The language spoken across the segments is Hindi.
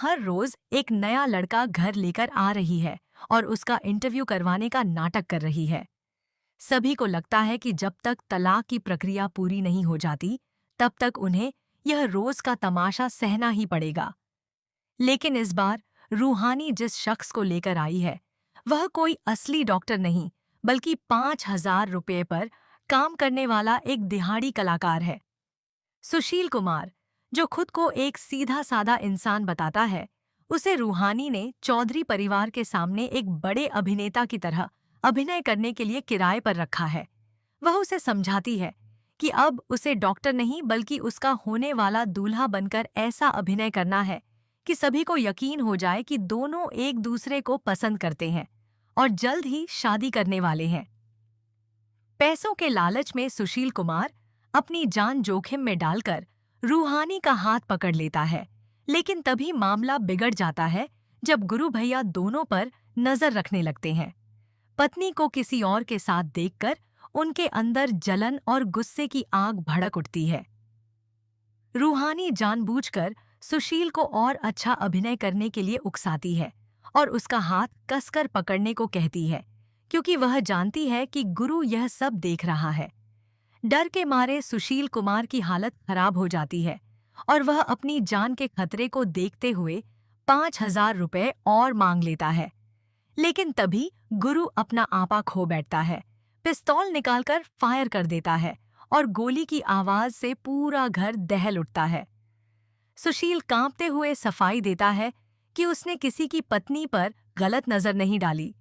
हर रोज एक नया लड़का घर लेकर आ रही है और उसका इंटरव्यू करवाने का नाटक कर रही है। सभी को लगता है कि जब तक तलाक की प्रक्रिया पूरी नहीं हो जाती, तब तक उन्हें यह रोज का तमाशा सहना ही पड़ेगा। लेकिन इस बार रूहानी जिस शख्स को लेकर आई है, वह कोई असली डॉक्टर नहीं, बल्कि 5,000 रुपये पर काम करने वाला एक दिहाड़ी कलाकार है। सुशील कुमार, जो खुद को एक सीधा साधा इंसान बताता है, उसे रूहानी ने चौधरी परिवार के सामने एक बड़े अभिनेता की तरह अभिनय करने के लिए किराए पर रखा है। वह उसे समझाती है कि अब उसे डॉक्टर नहीं बल्कि उसका होने वाला दूल्हा बनकर ऐसा अभिनय करना है कि सभी को यकीन हो जाए कि दोनों एक दूसरे को पसंद करते हैं और जल्द ही शादी करने वाले हैं। पैसों के लालच में सुशील कुमार अपनी जान जोखिम में डालकर रूहानी का हाथ पकड़ लेता है, लेकिन तभी मामला बिगड़ जाता है जब गुरु भैया दोनों पर नजर रखने लगते हैं। पत्नी को किसी और के साथ देखकर उनके अंदर जलन और गुस्से की आग भड़क उठती है। रूहानी जानबूझकर सुशील को और अच्छा अभिनय करने के लिए उकसाती है और उसका हाथ कसकर पकड़ने को कहती है, क्योंकि वह जानती है कि गुरु यह सब देख रहा है। डर के मारे सुशील कुमार की हालत खराब हो जाती है और वह अपनी जान के खतरे को देखते हुए 5,000 रुपये और मांग लेता है। लेकिन तभी गुरु अपना आपा खो बैठता है, पिस्तौल निकालकर फायर कर देता है और गोली की आवाज से पूरा घर दहल उठता है। सुशील कांपते हुए सफाई देता है कि उसने किसी की पत्नी पर गलत नजर नहीं डाली।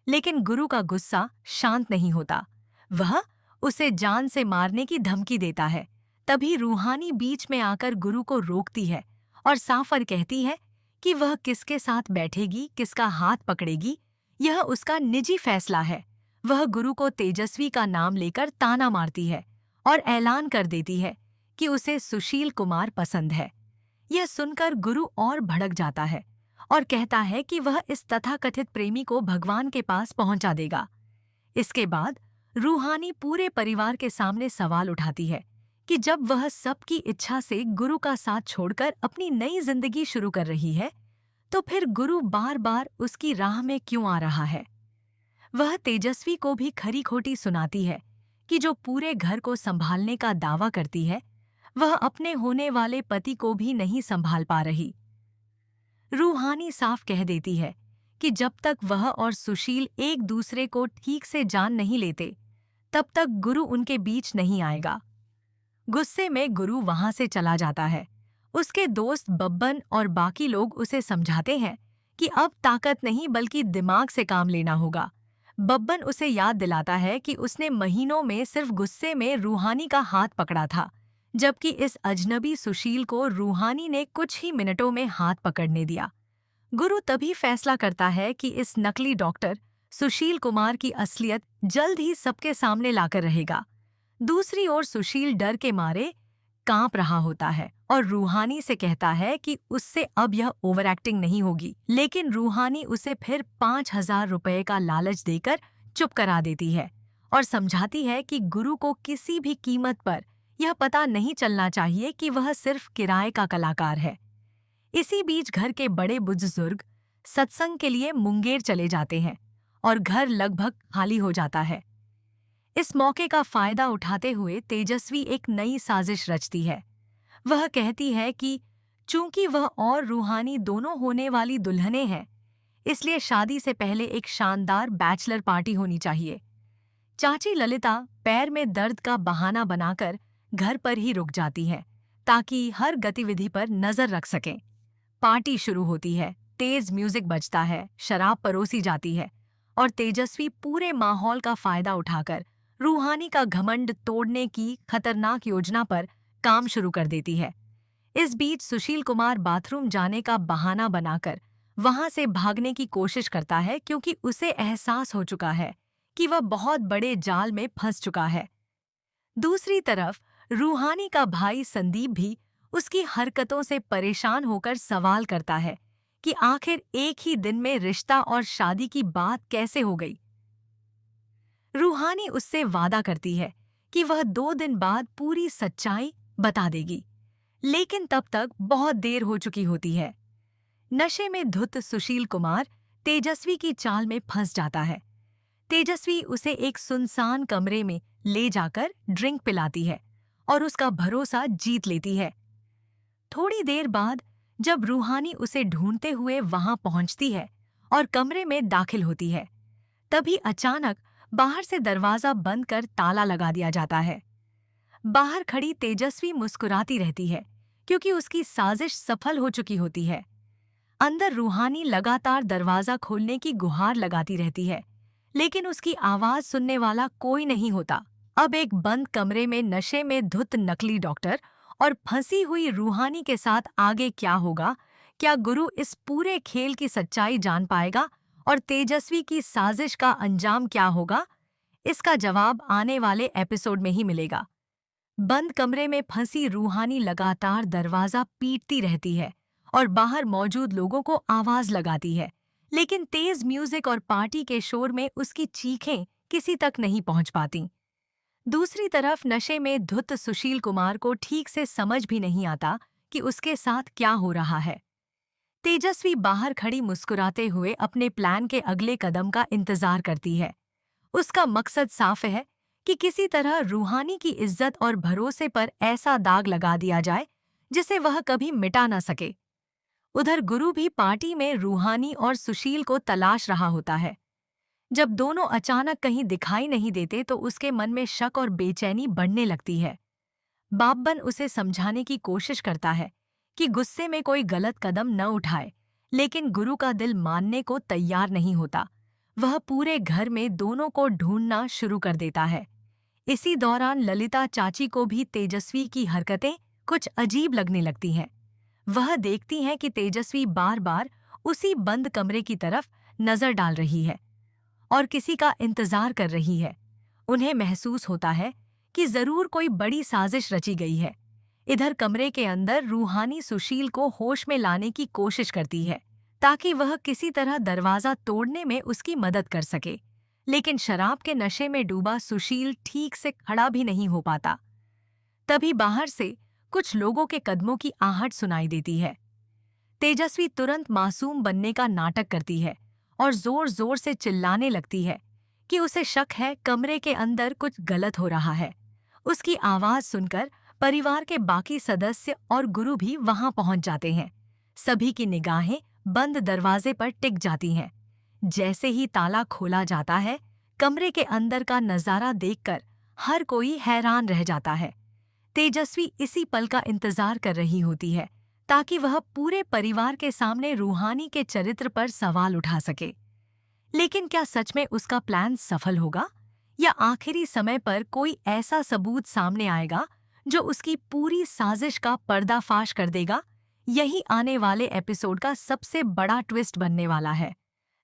लेकिन गुरु का गुस्सा शांत नहीं होता। वह उसे जान से मारने की धमकी देता है। तभी रूहानी बीच में आकर गुरु को रोकती है और साफर कहती है कि वह किसके साथ बैठेगी, किसका हाथ पकड़ेगी, यह उसका निजी फैसला है। वह गुरु को तेजस्वी का नाम लेकर ताना मारती है और ऐलान कर देती है कि उसे सुशील कुमार पसंद है। यह सुनकर गुरु और भड़क जाता है और कहता है कि वह इस तथाकथित प्रेमी को भगवान के पास पहुंचा देगा। इसके बाद रूहानी पूरे परिवार के सामने सवाल उठाती है कि जब वह सबकी इच्छा से गुरु का साथ छोड़कर अपनी नई जिंदगी शुरू कर रही है, तो फिर गुरु बार बार उसकी राह में क्यों आ रहा है। वह तेजस्वी को भी खरी खोटी सुनाती है कि जो पूरे घर को संभालने का दावा करती है, वह अपने होने वाले पति को भी नहीं संभाल पा रही। रूहानी साफ कह देती है कि जब तक वह और सुशील एक दूसरे को ठीक से जान नहीं लेते, तब तक गुरु उनके बीच नहीं आएगा। गुस्से में गुरु वहां से चला जाता है। उसके दोस्त बब्बन और बाकी लोग उसे समझाते हैं कि अब ताकत नहीं बल्कि दिमाग से काम लेना होगा। बब्बन उसे याद दिलाता है कि उसने महीनों में सिर्फ गुस्से में रूहानी का हाथ पकड़ा था, जबकि इस अजनबी सुशील को रूहानी ने कुछ ही मिनटों में हाथ पकड़ने दिया। गुरु तभी फैसला करता है कि इस नकली डॉक्टर सुशील कुमार की असलियत जल्द ही सबके सामने लाकर रहेगा। दूसरी ओर सुशील डर के मारे कांप रहा होता है और रूहानी से कहता है कि उससे अब यह ओवर एक्टिंग नहीं होगी, लेकिन रूहानी उसे फिर 5,000 रुपये का लालच देकर चुप करा देती है और समझाती है कि गुरु को किसी भी कीमत पर यह पता नहीं चलना चाहिए कि वह सिर्फ किराए का कलाकार है। इसी बीच घर के बड़े बुजुर्ग सत्संग के लिए मुंगेर चले जाते हैं और घर लगभग खाली हो जाता है। इस मौके का फायदा उठाते हुए तेजस्वी एक नई साजिश रचती है। वह कहती है कि चूंकि वह और रूहानी दोनों होने वाली दुल्हनें हैं, इसलिए शादी से पहले एक शानदार बैचलर पार्टी होनी चाहिए। चाची ललिता पैर में दर्द का बहाना बनाकर घर पर ही रुक जाती हैं, ताकि हर गतिविधि पर नजर रख सकें। पार्टी शुरू होती है, तेज म्यूजिक बजता है, शराब परोसी जाती है और तेजस्वी पूरे माहौल का फायदा उठाकर रूहानी का घमंड तोड़ने की खतरनाक योजना पर काम शुरू कर देती है। इस बीच सुशील कुमार बाथरूम जाने का बहाना बनाकर वहां से भागने की कोशिश करता है, क्योंकि उसे एहसास हो चुका है कि वह बहुत बड़े जाल में फंस चुका है। दूसरी तरफ रूहानी का भाई संदीप भी उसकी हरकतों से परेशान होकर सवाल करता है कि आखिर एक ही दिन में रिश्ता और शादी की बात कैसे हो गई। रूहानी उससे वादा करती है कि वह 2 दिन बाद पूरी सच्चाई बता देगी, लेकिन तब तक बहुत देर हो चुकी होती है। नशे में धुत सुशील कुमार तेजस्वी की चाल में फंस जाता है। तेजस्वी उसे एक सुनसान कमरे में ले जाकर ड्रिंक पिलाती है और उसका भरोसा जीत लेती है। थोड़ी देर बाद जब रूहानी उसे ढूंढते हुए वहां पहुंचती है और कमरे में दाखिल होती है, तभी अचानक बाहर से दरवाजा बंद कर ताला लगा दिया जाता है। बाहर खड़ी तेजस्वी मुस्कुराती रहती है क्योंकि उसकी साजिश सफल हो चुकी होती है। अंदर रूहानी लगातार दरवाजा खोलने की गुहार लगाती रहती है, लेकिन उसकी आवाज सुनने वाला कोई नहीं होता। अब एक बंद कमरे में नशे में धुत नकली डॉक्टर और फंसी हुई रूहानी के साथ आगे क्या होगा? क्या गुरु इस पूरे खेल की सच्चाई जान पाएगा और तेजस्वी की साजिश का अंजाम क्या होगा? इसका जवाब आने एपिसोड एपिसोड में ही मिलेगा। बंद कमरे में फंसी रूहानी लगातार दरवाजा पीटती रहती है और बाहर मौजूद लोगों को आवाज लगाती है, लेकिन तेज म्यूजिक और पार्टी के शोर में उसकी चीखें किसी तक नहीं पहुंच पाती। दूसरी तरफ नशे में धुत सुशील कुमार को ठीक से समझ भी नहीं आता कि उसके साथ क्या हो रहा है। तेजस्वी बाहर खड़ी मुस्कुराते हुए अपने प्लान के अगले कदम का इंतजार करती है। उसका मकसद साफ है कि किसी तरह रूहानी की इज्जत और भरोसे पर ऐसा दाग लगा दिया जाए जिसे वह कभी मिटा ना सके। उधर गुरु भी पार्टी में रूहानी और सुशील को तलाश रहा होता है। जब दोनों अचानक कहीं दिखाई नहीं देते तो उसके मन में शक और बेचैनी बढ़ने लगती है। बाबन उसे समझाने की कोशिश करता है कि गुस्से में कोई गलत कदम न उठाए, लेकिन गुरु का दिल मानने को तैयार नहीं होता। वह पूरे घर में दोनों को ढूंढना शुरू कर देता है। इसी दौरान ललिता चाची को भी तेजस्वी की हरकतें कुछ अजीब लगने लगती हैं। वह देखती हैं कि तेजस्वी बार बार उसी बंद कमरे की तरफ नजर डाल रही है और किसी का इंतजार कर रही है। उन्हें महसूस होता है कि जरूर कोई बड़ी साजिश रची गई है। इधर कमरे के अंदर रूहानी सुशील को होश में लाने की कोशिश करती है ताकि वह किसी तरह दरवाजा तोड़ने में उसकी मदद कर सके, लेकिन शराब के नशे में डूबा सुशील ठीक से खड़ा भी नहीं हो पाता। तभी बाहर से कुछ लोगों के कदमों की आहट सुनाई देती है। तेजस्वी तुरंत मासूम बनने का नाटक करती है और जोर जोर से चिल्लाने लगती है कि उसे शक है कमरे के अंदर कुछ गलत हो रहा है। उसकी आवाज सुनकर परिवार के बाकी सदस्य और गुरु भी वहां पहुंच जाते हैं। सभी की निगाहें बंद दरवाजे पर टिक जाती हैं। जैसे ही ताला खोला जाता है, कमरे के अंदर का नजारा देखकर हर कोई हैरान रह जाता है। तेजस्वी इसी पल का इंतजार कर रही होती है ताकि वह पूरे परिवार के सामने रूहानी के चरित्र पर सवाल उठा सके। लेकिन क्या सच में उसका प्लान सफल होगा या आखिरी समय पर कोई ऐसा सबूत सामने आएगा जो उसकी पूरी साजिश का पर्दाफाश कर देगा? यही आने वाले एपिसोड का सबसे बड़ा ट्विस्ट बनने वाला है।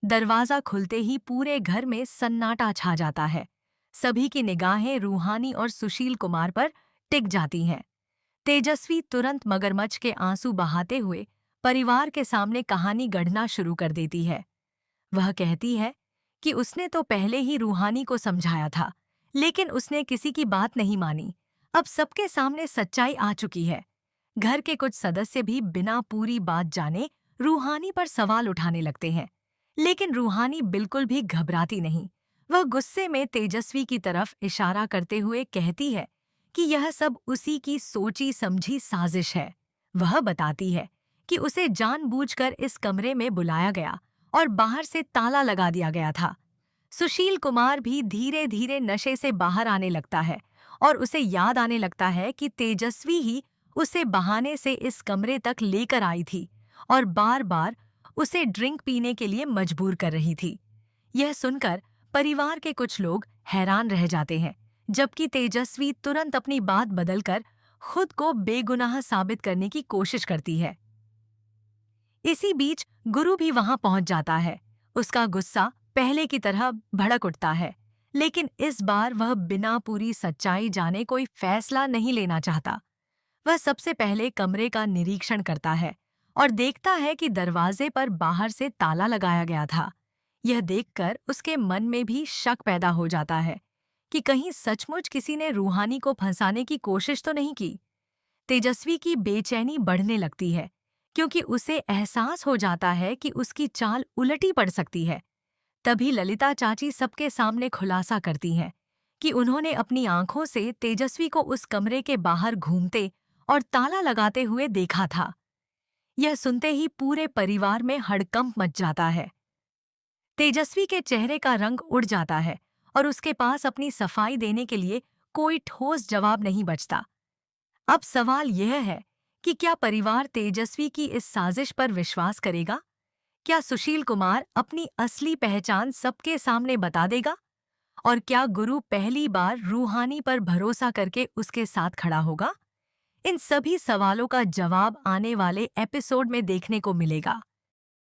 दरवाजा खुलते ही पूरे घर में सन्नाटा छा जाता है। सभी की निगाहें रूहानी और सुशील कुमार पर टिक जाती हैं। तेजस्वी तुरंत मगरमच्छ के आंसू बहाते हुए परिवार के सामने कहानी गढ़ना शुरू कर देती है। वह कहती है कि उसने तो पहले ही रूहानी को समझाया था, लेकिन उसने किसी की बात नहीं मानी। अब सबके सामने सच्चाई आ चुकी है। घर के कुछ सदस्य भी बिना पूरी बात जाने रूहानी पर सवाल उठाने लगते हैं, लेकिन रूहानी बिल्कुल भी घबराती नहीं। वह गुस्से में तेजस्वी की तरफ इशारा करते हुए कहती है कि यह सब उसी की सोची समझी साजिश है। वह बताती है कि उसे जानबूझकर इस कमरे में बुलाया गया और बाहर से ताला लगा दिया गया था। सुशील कुमार भी धीरे धीरे नशे से बाहर आने लगता है और उसे याद आने लगता है कि तेजस्वी ही उसे बहाने से इस कमरे तक लेकर आई थी और बार बार उसे ड्रिंक पीने के लिए मजबूर कर रही थी। यह सुनकर परिवार के कुछ लोग हैरान रह जाते हैं, जबकि तेजस्वी तुरंत अपनी बात बदलकर खुद को बेगुनाह साबित करने की कोशिश करती है। इसी बीच गुरु भी वहां पहुंच जाता है। उसका गुस्सा पहले की तरह भड़क उठता है, लेकिन इस बार वह बिना पूरी सच्चाई जाने कोई फैसला नहीं लेना चाहता। वह सबसे पहले कमरे का निरीक्षण करता है और देखता है कि दरवाजे पर बाहर से ताला लगाया गया था। यह देखकर उसके मन में भी शक पैदा हो जाता है कि कहीं सचमुच किसी ने रूहानी को फंसाने की कोशिश तो नहीं की। तेजस्वी की बेचैनी बढ़ने लगती है क्योंकि उसे एहसास हो जाता है कि उसकी चाल उलटी पड़ सकती है। तभी ललिता चाची सबके सामने खुलासा करती हैं कि उन्होंने अपनी आंखों से तेजस्वी को उस कमरे के बाहर घूमते और ताला लगाते हुए देखा था। यह सुनते ही पूरे परिवार में हड़कंप मच जाता है। तेजस्वी के चेहरे का रंग उड़ जाता है और उसके पास अपनी सफाई देने के लिए कोई ठोस जवाब नहीं बचता। अब सवाल यह है कि क्या परिवार तेजस्वी की इस साजिश पर विश्वास करेगा? क्या सुशील कुमार अपनी असली पहचान सबके सामने बता देगा? और क्या गुरु पहली बार रूहानी पर भरोसा करके उसके साथ खड़ा होगा? इन सभी सवालों का जवाब आने वाले एपिसोड में देखने को मिलेगा।